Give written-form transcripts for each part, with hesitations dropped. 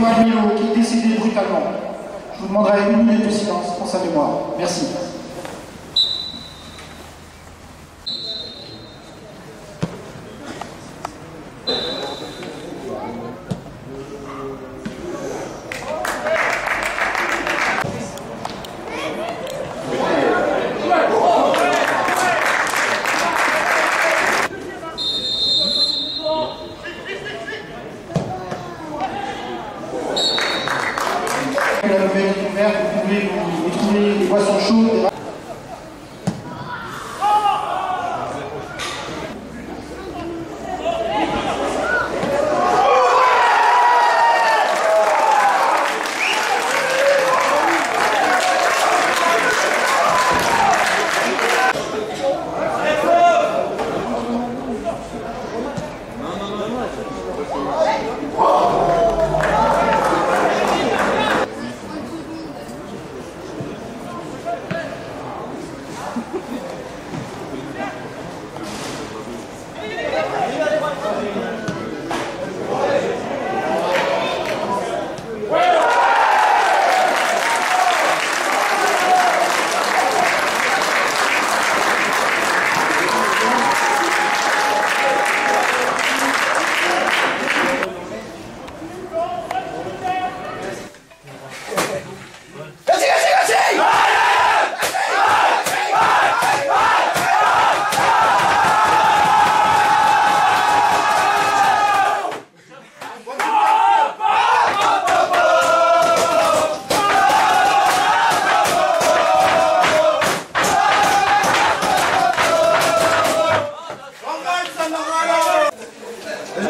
Milo, qui est décédé brutalement. Je vous demanderai une minute de silence pour sa mémoire. Merci. La nouvelle est ouverte, vous pouvez vous trouver des boissons chaudes.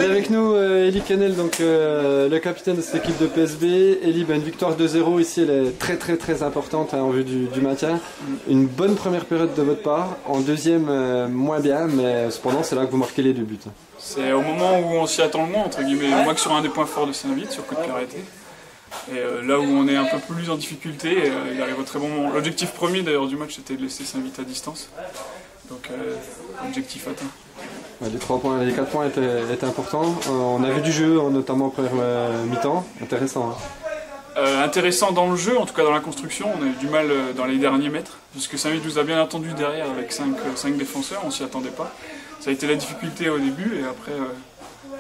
Avec nous Elie Kennel, donc le capitaine de cette équipe de PSB. Elie, une victoire 2-0 ici, elle est très importante en vue du maintien. Une bonne première période de votre part, en deuxième moins bien, mais cependant c'est là que vous marquez les deux buts. C'est au moment où on s'y attend le moins, entre guillemets, moi que sur un des points forts de Saint-Vite, sur coup de pied arrêté. Et là où on est un peu plus en difficulté, il arrive au très bon moment. L'objectif premier d'ailleurs du match c'était de laisser Saint-Vite à distance. Donc objectif atteint. Les 3 points, les 4 points étaient importants. On a vu du jeu, notamment en première mi-temps. Intéressant. Intéressant dans le jeu, en tout cas dans la construction. On a eu du mal dans les derniers mètres, puisque Saint-Vite nous a bien attendu derrière avec 5 défenseurs, on s'y attendait pas. Ça a été la difficulté au début, et après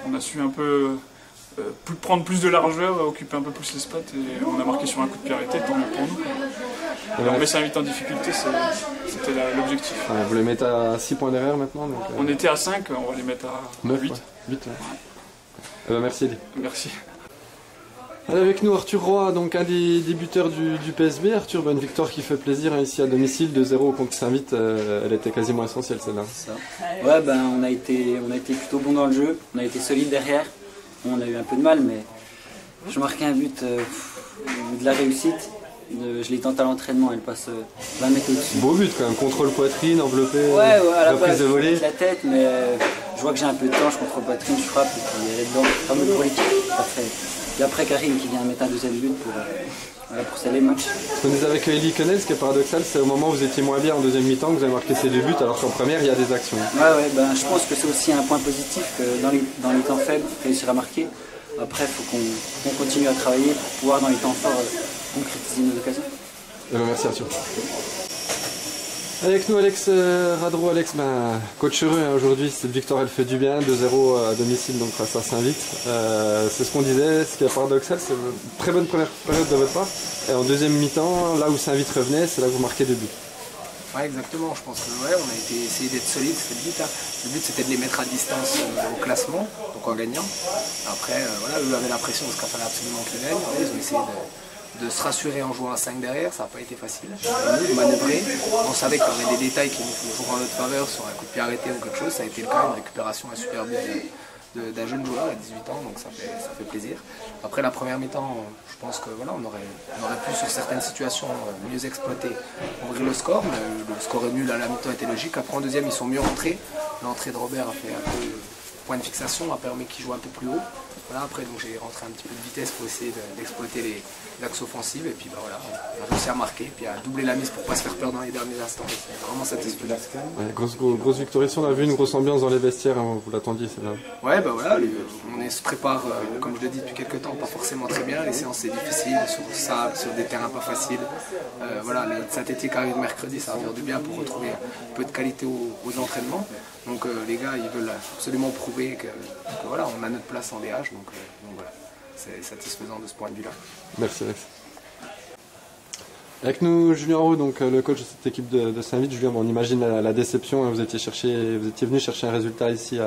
on a su un peu prendre plus de largeur, occuper un peu plus l'espace, et on a marqué sur un coup de pied arrêté, tant mieux pour nous. Et on met Saint-Vite en difficulté, c'était l'objectif. Vous les mettez à 6 points derrière maintenant donc, On était à 5, on va les mettre à 9, 8. Ouais. 8 ouais. Merci Elie. Merci. Avec nous Arthur Roy, donc un des buteurs du PSB. Arthur, une victoire qui fait plaisir ici à domicile, 2-0 contre Saint-Vite, elle était quasiment essentielle celle-là. Ouais, on a été plutôt bon dans le jeu, on a été solide derrière. On a eu un peu de mal, mais je marquais un but de la réussite. Je l'ai tenté à l'entraînement, elle passe 20 mètres au-dessus. Beau but quand même, contrôle poitrine, enveloppé, à la reprise de volée. La tête, mais je vois que j'ai un peu de temps, je contrôle poitrine, je frappe et puis elle est dedans, pas mal pour l'équipe. Et après Karim qui vient mettre un deuxième but pour sceller le match. Ce qu'on disait avec Elie Kennel, ce qui est paradoxal, c'est au moment où vous étiez moins bien en deuxième mi-temps que vous avez marqué ces 2 buts, alors qu'en première il y a des actions. Je pense que c'est aussi un point positif que dans les temps faibles, réussir à marquer. Après, il faut qu'on continue à travailler pour pouvoir dans les temps forts concrétiser nos occasions. Merci Arthur. Avec nous Alex Radreau. Alex, coach heureux aujourd'hui, cette victoire elle fait du bien, 2-0 à domicile donc face à Saint-Vite. C'est ce qu'on disait, ce qui est paradoxal, c'est une très bonne première période de votre part. Et en deuxième mi-temps, là où Saint-Vite revenait, c'est là que vous marquez 2 buts. Ouais, exactement, je pense que on a essayé d'être solide, c'était le but. Le but c'était de les mettre à distance au classement, donc en gagnant. Après, eux avaient la pression parce qu'il fallait absolument qu'ils gagnent. Ils ont essayé de se rassurer en jouant à 5 derrière, ça n'a pas été facile. Nous, de manœuvrer, on savait qu'il y aurait des détails qui nous joueraient en notre faveur sur un coup de pied arrêté ou quelque chose. Ça a été le cas, une récupération, un super but d'un jeune joueur à 18 ans, donc ça fait plaisir. Après la première mi-temps, je pense que on aurait pu sur certaines situations mieux exploiter, ouvrir le score, mais le score est nul à la mi-temps était logique. Après en deuxième, ils sont mieux rentrés. L'entrée de Robert a fait un peu point de fixation, a permis qu'ils jouent un peu plus haut. Voilà, après donc j'ai rentré un petit peu de vitesse pour essayer d'exploiter les axes offensifs et puis bah, voilà, on a réussi à marquer, puis à doubler la mise pour pas se faire peur dans les derniers instants. C'est vraiment satisfaisant. Ouais, grosse victoire ici, on a vu une grosse ambiance dans les vestiaires, hein, vous l'attendiez, c'est là. Ouais, bah voilà, se prépare, comme je le dis depuis quelques temps, pas forcément très bien. Les séances c'est difficile, sur ça, sur des terrains pas faciles. Voilà, la synthétique arrive mercredi, ça va faire du bien pour retrouver un peu de qualité aux entraînements. Donc les gars, ils veulent absolument prouver que voilà, on a notre place en DH. Donc voilà, c'est satisfaisant de ce point de vue-là. Merci Alex. Avec nous, Julien Roux, donc le coach de cette équipe de Saint-Vith. Julien, bon, on imagine la déception, hein, vous étiez venu chercher un résultat ici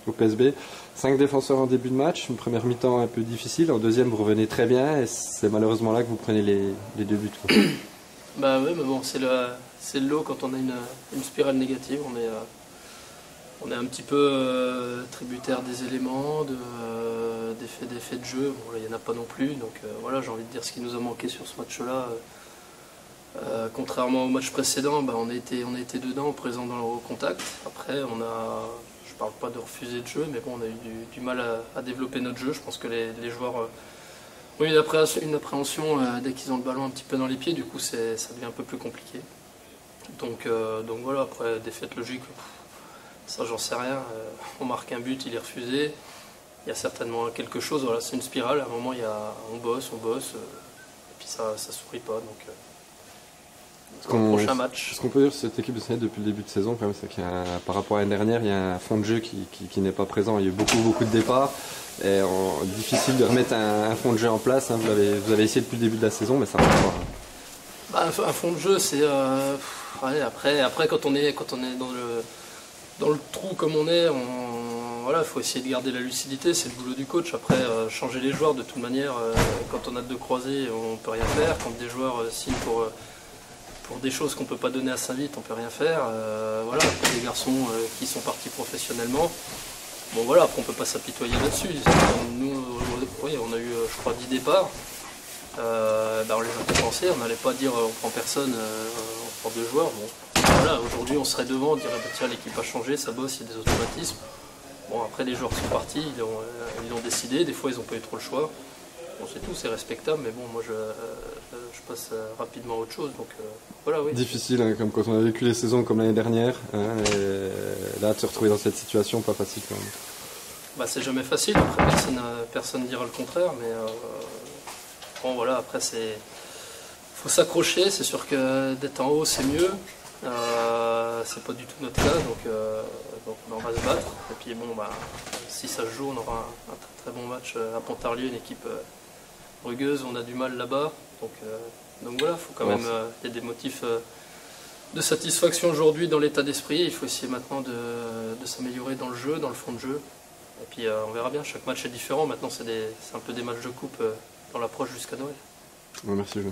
au PSB. 5 défenseurs en début de match, une première mi-temps un peu difficile, en deuxième vous revenez très bien et c'est malheureusement là que vous prenez les 2 buts. Quoi. Bah oui, mais bon, c'est le lot quand on a une spirale négative, on est un petit peu tributaire des éléments, des faits de jeu. Bon, là, il n'y en a pas non plus, donc voilà, j'ai envie de dire ce qui nous a manqué sur ce match-là. Contrairement au match précédent, bah, on a été dedans, présent dans le contact. Après, je parle pas de refuser de jeu, mais bon, on a eu du mal à développer notre jeu. Je pense que les joueurs ont une appréhension dès qu'ils ont le ballon un petit peu dans les pieds, du coup ça devient un peu plus compliqué. Donc voilà, après, défaite logique, ça j'en sais rien. On marque un but, il est refusé. Il y a certainement quelque chose, voilà, c'est une spirale. À un moment, on bosse, et puis ça sourit pas. Donc, prochain match. Ce qu'on peut dire sur cette équipe de Saint-Vith depuis le début de saison, c'est qu'il y a, par rapport à l'année dernière, il y a un fond de jeu qui n'est pas présent. Il y a eu beaucoup de départs. Et difficile de remettre un fond de jeu en place. Hein. Vous avez essayé depuis le début de la saison, mais ça ne marche pas. Bah, un fond de jeu, c'est ouais, après quand on est dans le trou comme on est, voilà, faut essayer de garder la lucidité, c'est le boulot du coach. Après, changer les joueurs de toute manière, quand on a 2 croisés, on peut rien faire. Quand des joueurs signent pour des choses qu'on ne peut pas donner à Saint-Vith, on ne peut rien faire. Voilà, après des garçons qui sont partis professionnellement, bon voilà, après on ne peut pas s'apitoyer là-dessus. Nous, oui, on a eu, je crois, 10 départs. On les a compensés, on n'allait pas dire on prend personne, on prend 2 joueurs. Bon, voilà, aujourd'hui on serait devant, on dirait bah, tiens, l'équipe a changé, ça bosse, il y a des automatismes. Bon, après les joueurs sont partis, ils l'ont décidé, des fois ils n'ont pas eu trop le choix. Bon, c'est tout, c'est respectable, mais bon, moi je passe rapidement à autre chose, donc voilà, oui. Difficile, hein, comme quand on a vécu les saisons comme l'année dernière, hein, et là de se retrouver dans cette situation, pas facile quand même. Bah, c'est jamais facile, après personne ne dira le contraire, mais bon voilà, après faut s'accrocher, c'est sûr que d'être en haut c'est mieux, c'est pas du tout notre cas, donc on va se battre, et puis bon, bah, si ça se joue, on aura un très bon match à Pontarlier, une équipe rugueuse, on a du mal là-bas, donc voilà, faut quand même, il y a des motifs de satisfaction aujourd'hui dans l'état d'esprit, il faut essayer maintenant de s'améliorer dans le jeu, dans le fond de jeu, et puis on verra bien, chaque match est différent, maintenant c'est un peu des matchs de coupe dans l'approche jusqu'à Noël. Merci Julien.